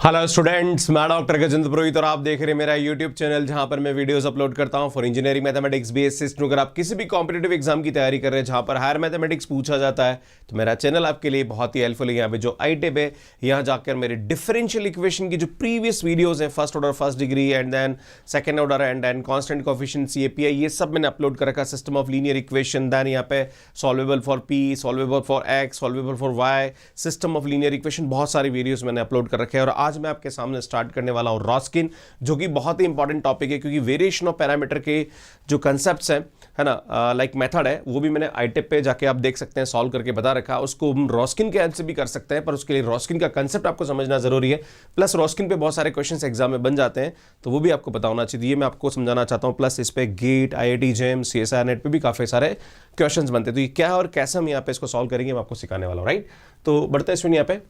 Hello students, मैं doctor Gajendra पुरोहित और आप देख रहे हैं मेरा यूट्यूब चैनल जहां पर मैं वीडियोस अपलोड करता हूं फॉर इंजीनियरिंग मैथमेटिक्स बेसिस। अगर आप किसी भी कॉम्पिटिटिव एग्जाम की तैयारी कर रहे हैं जहां पर हायर मैथमेटिक्स पूछा जाता है तो मेरा चैनल आपके लिए बहुत ही हेल्पफुल है। यहाँ पे जो आई टिप है, यहाँ जाकर मेरे डिफरेंशियल इक्वेशन की जो प्रीवियस वीडियोज हैं, first order first degree and then second order and then constant coefficient API, ये सब मैंने अपलोड कर रखा। System of linear equation, then यहाँ पे solvable for P, solvable for X, solvable for Y, system of linear equation, बहुत सारी videos मैंने अपलोड कर रखे हैं। और आज मैं आपके सामने स्टार्ट करने वाला हूं रॉस्किन, जो कि बहुत ही इंपॉर्टेंट टॉपिक है क्योंकि वेरिएशन ऑफ पैरामीटर के जो कंसेप्ट्स हैं, है ना, लाइक मेथड है, वो भी मैंने आईटिप पे जाके आप देख सकते हैं, सॉल्व करके बता रखा। उसको हम रॉस्किन के हेल्प से भी कर सकते हैं, पर उसके लिए रॉस्किन का कंसेप्ट आपको समझना जरूरी है। प्लस रॉस्किन पे बहुत सारे क्वेश्चंस एग्जाम में बन जाते हैं, तो वो भी आपको पता होना चाहिए। ये मैं आपको समझाना चाहता हूँ। प्लस इस पे GATE, IIT JAM, CSI NET पे भी काफी सारे क्वेश्चंस बनते हैं। तो ये क्या है और कैसे हम यहाँ पे इसको सॉल्व करेंगे, मैं आपको सिखाने वाला हूँ। राइट, तो बढ़ते हैं। यहाँ पे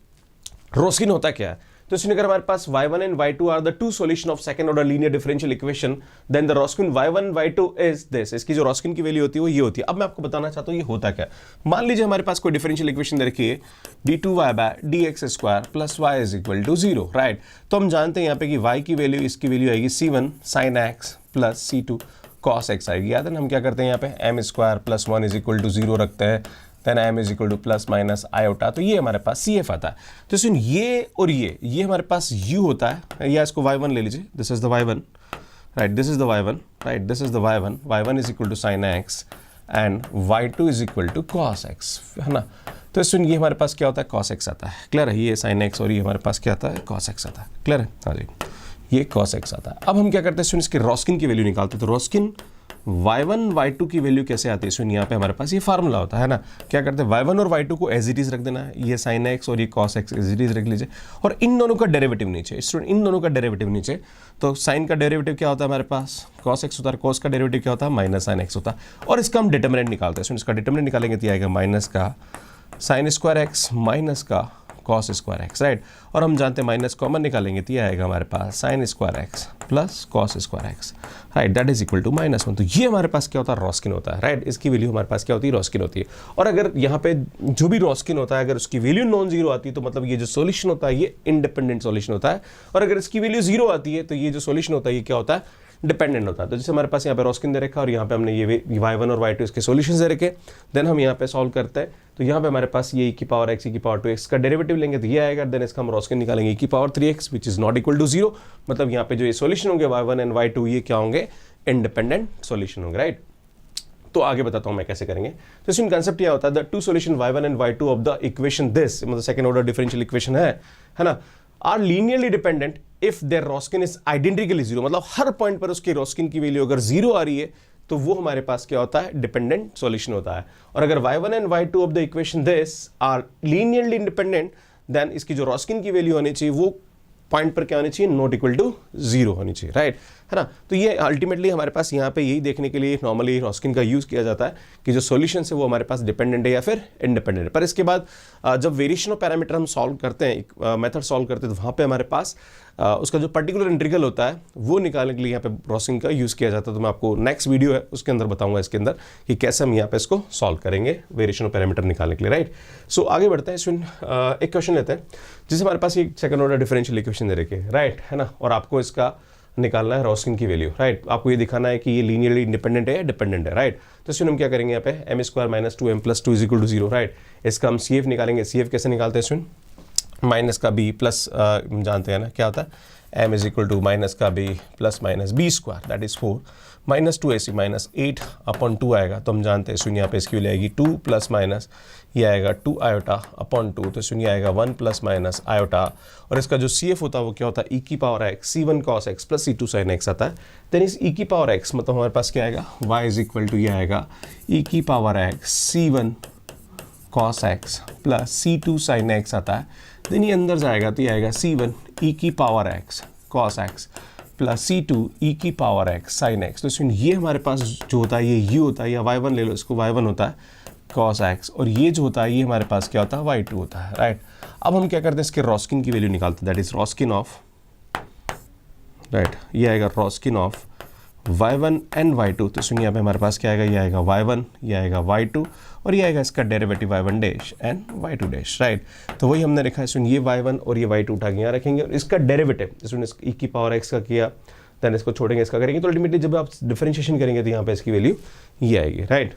रॉस्किन होता क्या है? तो इसमें अगर हमारे पास y1 and y2 are the two solution of second order linear differential equation, then the Wronskian y1 y2 is this. इसकी जो रॉस्किन की वैल्यू होती है वो ये होती है। अब मैं आपको बताना चाहता हूं ये होता क्या। मान लीजिए हमारे पास कोई डिफरेंशियल इक्वेशन दे रखी है d2y by dx square plus y is equal to 0। Right, तो हम जानते हैं यहाँ पे कि y की वैल्यू, इसकी वैल्यू आएगी c1 sin x plus c2 cos x आएगी। याद है ना, हम क्या करते हैं यहाँ पे m square plus 1 is equal to 0 रखते हैं, then m is equal to plus minus iota. तो ये हमारे पास CF आता है। तो सुन, ये और ये हमारे पास u होता है, या इसको y1 ले लीजिए, this is the y1, right, this is the y1, right, this is the y1 is equal to sine x and y2 is equal to cos x, है ना। तो सुन, ये हमारे पास क्या होता है, cos x आता है। क्लियर है, ये साइन x और ये हमारे पास क्या आता है, cos x आता है। क्लियर है, हाँ जी, ये cos x आता है। अब हम क्या करते हैं, सुन, इसके रॉस्किन की वैल्यू निकालते हैं। तो रॉस्किन y1 y2 की वैल्यू कैसे आती है? सुन, यहाँ पे हमारे पास ये फार्मूला होता है ना। क्या करते हैं, y1 और y2 को एज इट इज रख देना है, ये sin x और ये cos x as it is रख लीजिए, और इन दोनों का डेरिवेटिव नीचे। स्टूडेंट, इन दोनों का डेरिवेटिव नीचे। तो sin का डेरिवेटिव क्या होता है हमारे पास, cos x होता है, cos का डेरिवेटिव क्या होता है, माइनस sin x होता है। और इसका हम डिटर्मिनेंट निकालते हैं। सुन, इसका डिटर्मिनेंट निकालेंगे तो आएगा माइनस का sin स्क्वायर x माइनस का cos स्क्वायर एक्स। राइट, और हम जानते हैं माइनस कॉमन निकालेंगे तो ये आएगा हमारे पास sin square x plus cos square x, right, that is equal to -1। तो ये हमारे पास क्या होता है, रॉस्किन होता है। राइट, इसकी वैल्यू हमारे पास क्या होती है, रॉस्किन होती है। और अगर यहाँ पे जो भी रॉस्किन होता है, अगर उसकी वैल्यू नॉन जीरो आती है तो मतलब ये जो सॉल्यूशन होता है ये इंडिपेंडेंट सॉल्यूशन होता है। और अगर इसकी वैल्यू जीरो आती है तो ये जो सॉल्यूशन होता है ये क्या होता है, डिपेंडेंट होता है। तो जैसे हमारे पास यहाँ पे रॉस्किन दे रखा है और यहाँ पे हमने ये y1 और y2 इसके सॉल्यूशंस दे रखे, देन हम यहाँ पे सॉल्व करते हैं। तो यहाँ पे हमारे पास ये e की पावर x, e की पावर 2x का डेरिवेटिव लेंगे तो ये आएगा, देन इसका हम रॉस्किन निकालेंगे e की power 3x which is not equal to 0। मतलब यहाँ पे जो ये सॉल्यूशन होंगे y1 एंड y2 ये क्या होंगे, इंडिपेंडेंट सॉल्यूशन होंगे। राइट, तो आगे बताता हूं मैं कैसे करेंगे। तो इसमें कंसेप्ट क्या होता है, the two solution y1 and y2 of the equation this, मतलब सेकंड ऑर्डर डिफरेंशियल इक्वेशन है ना, are linearly dependent if their Wronskian is identically zero. मतलब हर पॉइंट पर उसकी रॉस्किन की वैल्यू अगर जीरो आ रही है तो वो हमारे पास क्या होता है, डिपेंडेंट सॉल्यूशन होता है। और अगर y1 and y2 of the equation this are linearly independent, then इसकी जो रॉस्किन की वैल्यू होनी चाहिए वो पॉइंट पर क्या होनी चाहिए, नॉट इक्वल टू जीरो होनी चाहिए। राइट, है ना। तो ये अल्टीमेटली हमारे पास यहाँ पे यही देखने के लिए नॉर्मली रॉस्किन का यूज किया जाता है कि जो सॉल्यूशन है वो हमारे पास डिपेंडेंट है या फिर इंडिपेंडेंट है। पर इसके बाद जब वेरिएशन ऑफ पैरामीटर हम सॉल्व करते हैं, मेथड सॉल्व करते हैं, तो वहाँ पे हमारे पास उसका जो पर्टिकुलर इंटीग्रल होता है वो निकालने के लिए यहाँ पे रॉस्किन का यूज किया जाता है। तो मैं आपको नेक्स्ट वीडियो है उसके अंदर बताऊंगा इसके अंदर कि कैसे हम यहाँ पे इसको सॉल्व करेंगे वेरिएशन ऑफ पैरामीटर निकालने के लिए। राइट, सो आगे बढ़ते हैं। इसमें एक क्वेश्चन लेते हैं जिसे हमारे पास एक सेकंड ऑर्डर डिफरेंशियल इक्वेशन दे रखी है। राइट, है ना, और आपको इसका निकालना है रॉस्किन की वैल्यू। राइट, आपको ये दिखाना है कि ये लीनियरली इंडिपेंडेंट है या डिपेंडेंट है। राइट, तो इसमें हम क्या करेंगे, यहाँ पे m square minus 2m plus 2 is equal to 0। Right, इसका हम CF निकालेंगे। CF कैसे निकालते हैं, इसमें माइनस का b प्लस हम जानते हैं ना क्या होता है, m is equal to minus का b plus minus b square that is 4 minus 2ac minus 8 upon 2 आएगा। तो हम जानते हैं सुन, यहाँ पे इसकी वैल्यू आएगी 2 प्लस माइनस ये आएगा 2 आयोटा अपॉन 2, तो सुन ये आएगा 1 प्लस माइनस आयोटा। और इसका जो CF होता है वो क्या होता है, e की power x c1 cos x plus c2 sin x आता है। देन इस e की पावर x मतलब हमारे पास क्या आएगा, y इज इक्वल टू ये आएगा e की power x c1 cos x plus c2 sin x आता है। देन ये अंदर जाएगा तो ये आएगा c1 e की power x cos x plus c2 e की पावर x sin x। तो इसमें ये हमारे पास जो होता है ये u होता है, या y1 ले लो, इसको y1 होता है cos x, और ये जो होता है ये हमारे पास क्या होता है, y2 होता है। राइट, अब हम क्या करते हैं, इसके रॉस्किन की वैल्यू निकालते हैं, दैट इज रॉस्किन ऑफ, राइट, ये आएगा रॉस्किन ऑफ y1 एंड y2, तो सुनिए यहाँ पे हमारे पास क्या आएगा, ये आएगा y1, ये आएगा y2 और ये आएगा इसका derivative y1 dash and y2 dash, right. तो वही हमने लिखा है, सुन ये y1 और ये y2 उठा के यहाँ रखेंगे और इसका डेरिवेटिव सुन e की पावर x का किया, देन इसको छोड़ेंगे, इसका करेंगे, तो अल्टीमेटली जब आप डिफरेंशिएशन करेंगे तो यहाँ पे इसकी वैल्यू ये आएगी, राइट,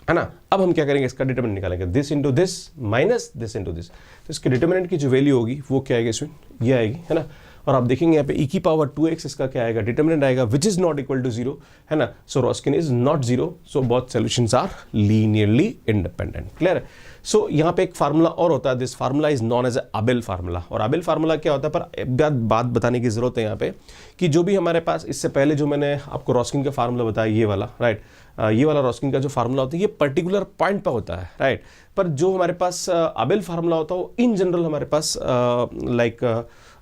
है ना। अब हम क्या करेंगे, इसका डिटरमिनेंट निकालेंगे, this into this minus this into this, तो इसके डिटरमिनेंट की जो वैल्यू होगी वो क्या आएगी, इसमें ये आएगी, है ना। और आप देखेंगे यहाँ पे e की पावर 2x इसका क्या आएगा, डिटरमिनेंट आएगा which is not equal to 0, है ना। So Wronskian is not 0, so both solutions are linearly independent, clear है। सो यहाँ पे एक फार्मूला और होता है, this formula is known as Abel formula. और अबेल फार्मूला क्या होता है, पर बात बताने की जरूरत है यहाँ पे कि जो भी हमारे पास इससे पहले जो मैंने आपको रॉस्किन का फार्मूला बताया, ये वाला, राइट, ये वाला रॉस्किन का जो फार्मूला होता है ये पर्टिकुलर पॉइंट पर होता है, राइट। पर जो हमारे पास अबेल फार्मूला होता है वो इन जनरल हमारे पास लाइक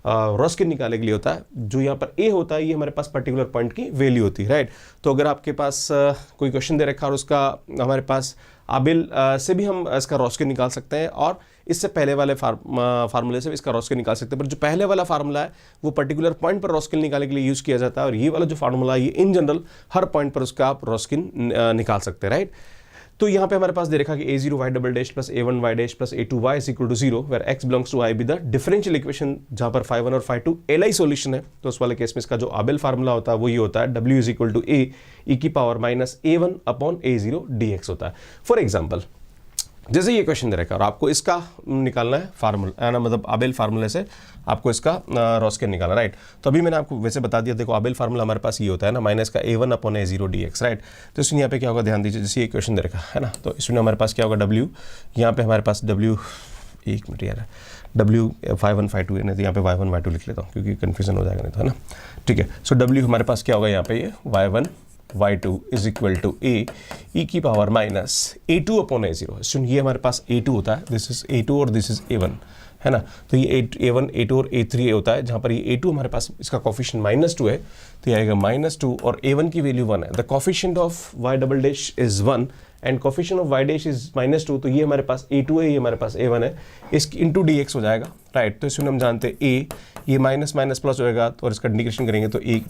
रॉस्किन निकालने के लिए होता है। जो यहाँ पर ए होता है ये हमारे पास पर्टिकुलर पॉइंट की वैल्यू होती है, राइट। तो अगर आपके पास कोई क्वेश्चन दे रखा है और उसका हमारे पास अबेल से भी हम इसका रॉस्किन निकाल सकते हैं और इससे पहले वाले फार्मूले से भी इसका रॉस्किन निकाल सकते हैं। पर जो पहले वाला फार्मूला है वो पर्टिकुलर पॉइंट पर रॉस्किन निकालने के लिए यूज़ किया जाता है और ये वाला जो फार्मूला है ये इन जनरल हर पॉइंट पर उसका आप रॉस्किन निकाल सकते हैं, राइट। तो यहाँ पे हमारे पास दे रखा कि a0 y double dash plus a1 y dash plus a2 y is equal to 0 where x belongs to i be the differential equation, जहाँ पर phi1 और phi2 LI सॉल्यूशन है। तो उस वाले केस में इसका जो अबेल फार्मूला होता है वो ये होता है, w is equal to a e की power minus a1 upon a0 dx होता है। फॉर एग्जाम्पल जैसे ये क्वेश्चन दे रखा है और आपको इसका निकालना है फार्मूला, मतलब अबेल फार्मूले से आपको इसका रॉस्किन निकालना, राइट। तो अभी मैंने आपको वैसे बता दिया, देखो अबेल फार्मूला हमारे पास ये होता है ना, माइनस का a1 upon a0 dx, right. तो इसमें यहाँ पे क्या होगा, ध्यान दीजिए, जैसे ये क्वेश्चन दे रखा है ना, तो इसमें हमारे पास क्या होगा w, यहाँ पे हमारे पास w, एक मिनट यार, w phi1 phi2 है, नहीं तो यहाँ पे y1 y2 लिख लेता हूँ क्योंकि कन्फ्यूजन हो जाएगा नहीं तो, है ना, ठीक है। सो w हमारे पास क्या होगा यहाँ पे, ये y1 y2 is equal to a e की power minus a2 upon a0। सुन ये हमारे पास a2 होता है, दिस इज a2 और दिस इज a1, है ना। तो ये a1 a2 और a3 होता है, जहाँ पर ये a2 हमारे पास इसका कोफिशिएंट -2 है, तो ये आएगा -2 और a1 की वैल्यू 1 है। The coefficient of y double dash is 1 and coefficient of y dash is -2, तो ये हमारे पास a2 है, ये हमारे पास a1 है, इसकी इंटू dx हो जाएगा, राइट। तो इसमें हम जानते हैं a, ये माइनस माइनस प्लस होएगा तो और इसका इंटीग्रेशन करेंगे तो a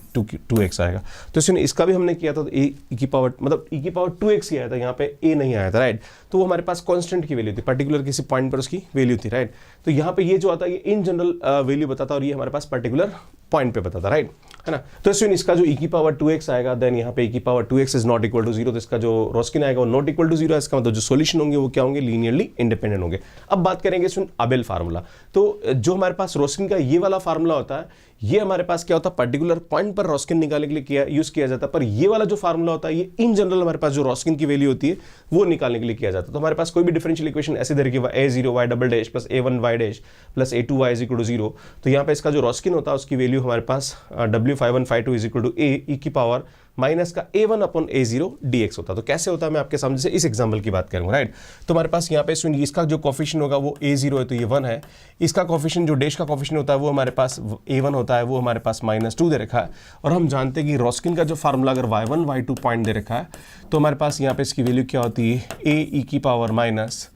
2x आएगा। तो इसमें इसका भी हमने किया था, तो a की पावर मतलब e की पावर 2x ही आया था, यहाँ पे a नहीं आया था, राइट। तो वो हमारे पास कांस्टेंट की वैल्यू थी, पर्टिकुलर किसी पॉइंट पर उसकी वैल्यू थी, राइट। तो यहाँ पे ये जो आता है ये इन जनरल वैल्यू बताता और ये हमारे पास पर्टिकुलर पॉइंट पे बताता, राइट, है ना। तो इसमें इसका जो e की पावर 2x आएगा, देन यहाँ पे e की power 2x is not equal to 0, तो इसका जो रॉस्किन आएगा वो नॉट इक्वल टू 0 है, इसका मतलब जो सॉल्यूशन होंगे वो क्या होंगे, लीनियरली इंडिपेंडेंट होंगे। अब बात करेंगे इसमें अबेल फार्मूला। तो जो हमारे पास रॉस्किन का ये वाला फार्मूला होता है, ये हमारे पास क्या होता है, पर्टिकुलर पॉइंट पर रॉस्किन निकालने के लिए यूज किया जाता है। पर ये वाला जो फार्मूला होता है ये इन जनरल हमारे पास जो रॉस्किन की वैल्यू होती है वो निकालने के लिए किया जाता है। तो हमारे पास कोई भी डिफरेंशियल इक्वेशन ऐसे दे रखी है, a0 y double dash plus a1 y dash plus a2 y is equal to 0, तो यहाँ पे इसका जो रॉस्किन होता है उसकी वैल्यू हमारे पास w phi1 phi2 is equal to a e की पावर माइनस का a1 अपॉन a0 dx होता है। तो कैसे होता है मैं आपके सामने से इस एग्जांपल की बात करूंगा, राइट। तो हमारे पास यहाँ पे सुनिए, इसका जो कोफिशिएंट होगा वो a0 है तो ये 1 है, इसका कोफिशिएंट जो डैश का कोफिशिएंट होता है वो हमारे पास a1 होता है, वो हमारे पास -2 दे रखा है। और हम जानते हैं कि रॉस्किन का जो फार्मूला अगर y1 y2 पॉइंट दे रखा है तो हमारे पास यहाँ पे इसकी वैल्यू क्या होती है, a e की power minus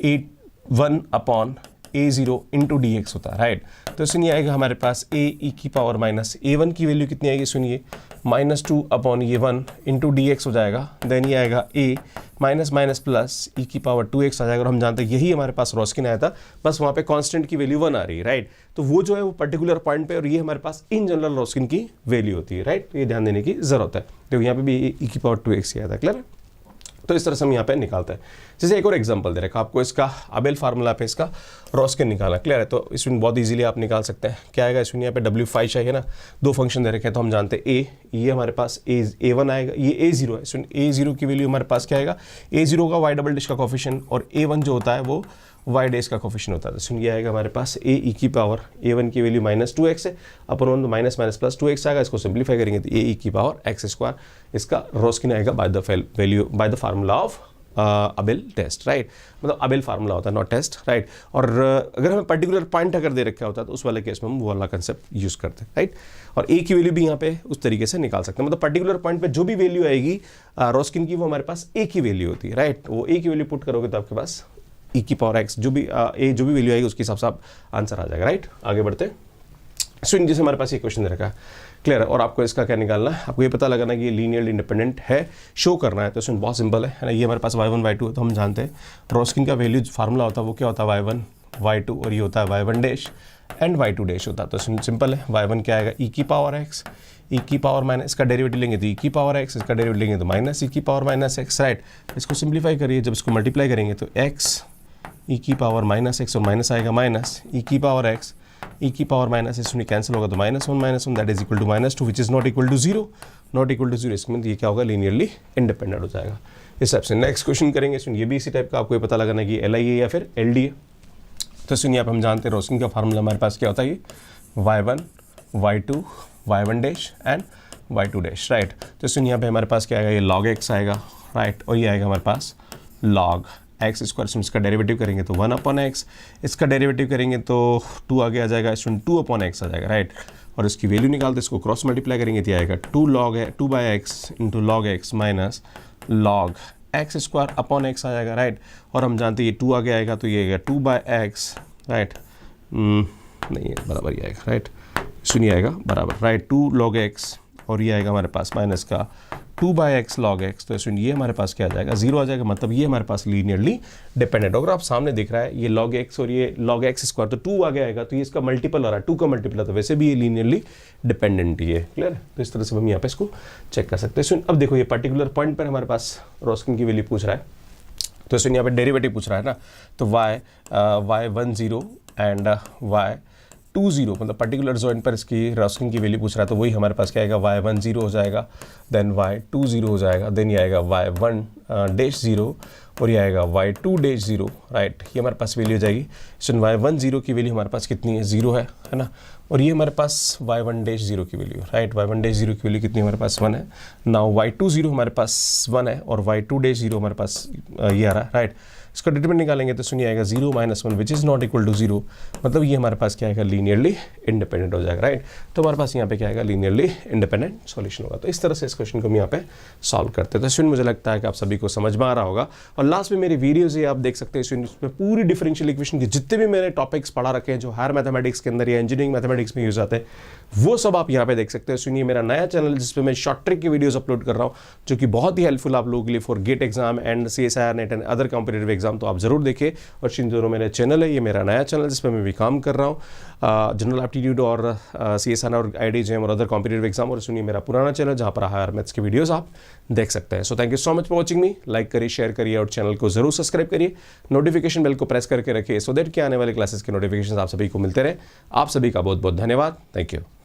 a1 upon a0 into dx होता है, राइट। तो सुनिए आएगा हमारे पास a e की पावर माइनस a1 की वैल्यू कितनी आएगी, सुनिए -2 अपॉन ये 1 इंटू dx हो जाएगा, देन ये आएगा a minus minus plus e की पावर 2x आ जाएगा। और हम जानते हैं यही हमारे पास रॉस्किन आया था, बस वहाँ पे कांस्टेंट की वैल्यू 1 आ रही है, राइट। तो वो जो है वो पर्टिकुलर पॉइंट पे और ये हमारे पास इन जनरल रॉस्किन की वैल्यू होती है, राइट। तो ये ध्यान देने की जरूरत है, तो यहाँ पे भी e की पावर 2x आया था, क्लियर। तो इस तरह से हम यहाँ पे निकालते हैं। जैसे एक और एग्जांपल दे रखा आपको, इसका अबेल फार्मूला पे इसका रॉस्किन निकालना, क्लियर है। तो इसमें बहुत इजीली आप निकाल सकते हैं। क्या आएगा इसमें, यहाँ पे w phi चाहिए ना, दो फंक्शन दे रखे हैं तो हम जानते हैं a, ये हमारे पास a1 आएगा, ये a0 है। इसमें a0 की वैल्यू हमारे पास क्या आएगा, a0 का y डबल डैश का कोफिशिएंट और a1 जो होता है वो y डैश का कोफिशिएंट होता है। तो सुन ये आएगा हमारे पास a e की पावर a1 की वैल्यू -2x है, अपन one minus minus plus 2x आएगा, इसको सिंप्लीफाई करेंगे तो a e की पावर x स्क्वायर, इसका रॉस्किन आएगा by the value by the formula of Abel test, right. मतलब अबेल फार्मूला होता है, नॉट टेस्ट, राइट। और अगर हमें पर्टिकुलर पॉइंट अगर दे रखा होता है तो उस वाले केस में हम वो वाला कंसेप्ट यूज करते हैं, राइट। और ए की वैल्यू भी यहाँ पे उस तरीके से निकाल सकते हैं, मतलब पर्टिकुलर पॉइंट पे जो भी वैल्यू आएगी रॉस्किन की वो हमारे पास ए की वैल्यू होती है, राइट। वो ए की वैल्यू पुट करोगे तो आपके पास ई की पावर एक्स जो भी वैल्यू आएगी उसके हिसाब से आप आंसर आ जाएगा, राइट। आगे बढ़ते हैं। सो जैसे हमारे पास ये क्वेश्चन दे रखा है, क्लियर है, और आपको इसका क्या निकालना है, आपको ये पता लगाना कि ये लीनियरली इंडिपेंडेंट है, शो करना है। तो इसमें बहुत सिंपल है ना, ये हमारे पास y1 y2 है, तो हम जानते हैं रॉस्किन का वैल्यू फार्मूला होता है वो क्या होता है y1 y2 और ये होता है y1 dash and y2 dash होता है। तो इसमें सिंपल है, y1 क्या आएगा e की पावर x, e की पावर माइनस, इसका डेरिवेटिव लेंगे तो e की पावर x, इसका डेरिवेटिव लेंगे तो माइनस e की पावर माइनस x, राइट। इसको सिंप्लीफाई करिए, जब इसको मल्टीप्लाई करेंगे तो x e की पावर माइनस x और माइनस आएगा माइनस e की पावर x, e की पावर माइनस इसमें कैंसिल होगा तो -1 that is equal to -2 which is not equal to zero, not equal to zero. इसमें ये क्या होगा, लीनियरली इंडिपेंडेंट हो जाएगा। इस टाइप से नेक्स्ट क्वेश्चन करेंगे, इसमें ये भी इसी टाइप का, आपको ये पता लगाना है कि LI है या फिर LD है। तो सुनिए, आप हम जानते हैं रॉस्किन का फार्मूला हमारे पास क्या होता है, y1 y2 y1 dash and y2 dash, right. तो सुनिए यहाँ पे हमारे पास क्या आएगा, ये log x आएगा, राइट, और ये आएगा हमारे पास log x स्क्वायर। इसका डेरिवेटिव करेंगे तो 1/x, इसका डेरिवेटिव करेंगे तो 2 आगे आ जाएगा, इसमें 2/x आ जाएगा, राइट। और इसकी वैल्यू निकालते इसको क्रॉस मल्टीप्लाई करेंगे तो आएगा 2/x into log x minus log x square upon x आ जाएगा, राइट। और हम जानते हैं ये 2 आगे आएगा तो ये आएगा 2/x, राइट, नहीं है बराबर ही आएगा, राइट, सुनिए आएगा बराबर, राइट, 2 log x और ये आएगा हमारे पास माइनस का 2/x log x। तो इसमें ये हमारे पास क्या आ जाएगा, 0 आ जाएगा, मतलब ये हमारे पास लीनियरली डिपेंडेंट होगा। आप सामने दिख रहा है ये log x और ये log x स्क्वायर, तो 2 आगे आएगा तो ये इसका मल्टीपल आ रहा है, 2 का मल्टीपल है, तो वैसे भी ये लीनियरली डिपेंडेंट ही है, क्लियर है। तो इस तरह से हम यहाँ पे इसको चेक कर सकते हैं। अब देखो ये पर्टिकुलर पॉइंट पर हमारे पास रॉस्किन की वैल्यू पूछ रहा है, तो इसमें यहाँ पे डेरिवेटिव पूछ रहा है ना, तो y10 एंड y20, मतलब पर्टिकुलर जॉइंट पर इसकी रॉस्किन की वैल्यू पूछ रहा है, तो वही हमारे पास क्या आएगा, y10 हो जाएगा, देन y20 हो जाएगा, देन ये आएगा y1 डैश 0 और ये आएगा y2 डैश 0, राइट। ये हमारे पास वैल्यू हो जाएगी। इसमें y10 की वैल्यू हमारे पास कितनी है, 0 है ना, और ये हमारे पास y1 डैश 0 की वैल्यू, राइट, y1 डैश 0 की वैल्यू कितनी हमारे पास 1 है। नाउ y20 हमारे पास 1 है और y2 डैश 0 हमारे पास ये आ रहा है, राइट। इसका डिटरमिनेंट निकालेंगे तो सुनिए आएगा 0 - 1 which is not equal to 0, मतलब ये हमारे पास क्या आएगा, लीनियरली इंडिपेंडेंट हो जाएगा, राइट। तो हमारे पास यहाँ पे क्या आएगा, लीनियरली इंडिपेंडेंट सॉल्यूशन होगा। तो इस तरह से इस क्वेश्चन को हम यहाँ पे सॉल्व करते हैं। तो इसमें मुझे लगता है कि आप सभी को समझ में आ रहा होगा। और लास्ट में मेरी वीडियोज़ ये आप देख सकते हैं, इसमें पूरी डिफरेंशियल इक्वेशन के जितने भी मैंने टॉपिक्स पढ़ा रखे हैं जो हायर मैथमेटिक्स के अंदर या इंजीनियरिंग मैथमेटिक्स में यूज आते हैं, वो सब आप यहाँ पे देख सकते हैं। सुनिए, मेरा नया चैनल जिसपे मैं शॉर्ट ट्रिक की वीडियोस अपलोड कर रहा हूँ, जो कि बहुत ही हेल्पफुल आप लोगों के लिए for GATE exam and CSIR NET and other competitive exam, तो आप जरूर देखिए। और इन दोनों मेरे चैनल है, ये मेरा नया चैनल जिसपे मैं भी काम कर रहा हूँ, जनरल एप्टीट्यूड और CSIR और IIT और अदर कॉम्पिटेटिव एग्जाम। और सुनिए मेरा पुराना चैनल जहाँ पर हायर मैथ्स की वीडियोस आप देख सकते हैं। So thank you so much for watching me. Like करिए, शेयर करिए और चैनल को जरूर सब्सक्राइब करिए, नोटिफिकेशन बेल को प्रेस करके रखिए, सो दैट कि आने वाले क्लासेस के नोटिफिकेशन आप सभी को मिलते रहे। आप सभी का बहुत बहुत धन्यवाद। Thank you.